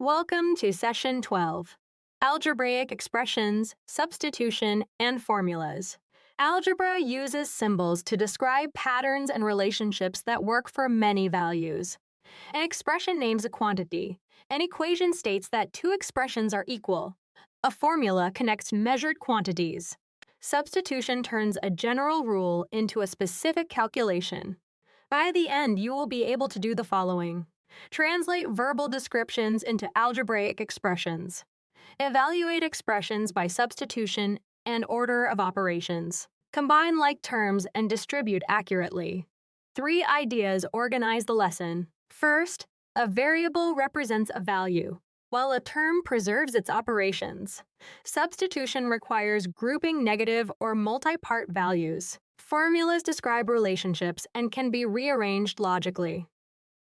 Welcome to Session 12, Algebraic Expressions, Substitution, and Formulas. Algebra uses symbols to describe patterns and relationships that work for many values. An expression names a quantity. An equation states that two expressions are equal. A formula connects measured quantities. Substitution turns a general rule into a specific calculation. By the end, you will be able to do the following. Translate verbal descriptions into algebraic expressions. Evaluate expressions by substitution and order of operations. Combine like terms and distribute accurately. 3 ideas organize the lesson. First, a variable represents a value, while a term preserves its operations. Substitution requires grouping negative or multi-part values. Formulas describe relationships and can be rearranged logically.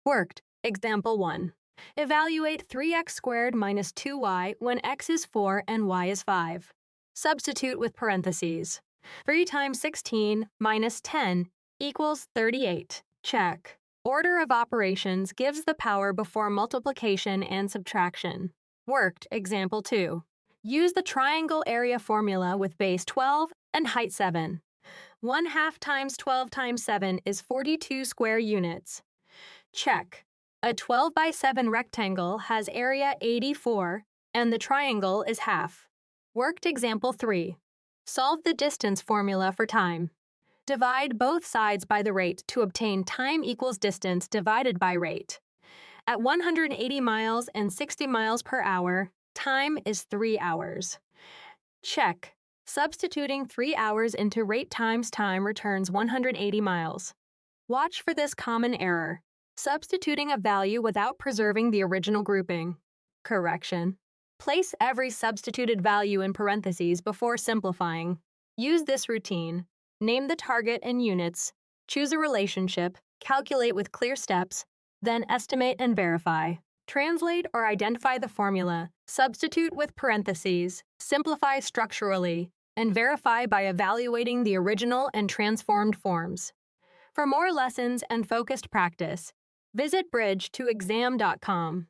Worked. Example 1. Evaluate 3x squared minus 2y when x is 4 and y is 5. Substitute with parentheses. 3 times 16 minus 10 equals 38. Check. Order of operations gives the power before multiplication and subtraction. Worked. Example 2. Use the triangle area formula with base 12 and height 7. 1/2 times 12 times 7 is 42 square units. Check. A 12 by 7 rectangle has area 84, and the triangle is half. Worked. Example 3. Solve the distance formula for time. Divide both sides by the rate to obtain time equals distance divided by rate. At 180 miles and 60 miles per hour, time is 3 hours. Check. Substituting 3 hours into rate times time returns 180 miles. Watch for this common error. Substituting a value without preserving the original grouping. Correction. Place every substituted value in parentheses before simplifying. Use this routine. Name the target in units, choose a relationship, calculate with clear steps, then estimate and verify. Translate or identify the formula, substitute with parentheses, simplify structurally, and verify by evaluating the original and transformed forms. For more lessons and focused practice, visit bridge2exam.com.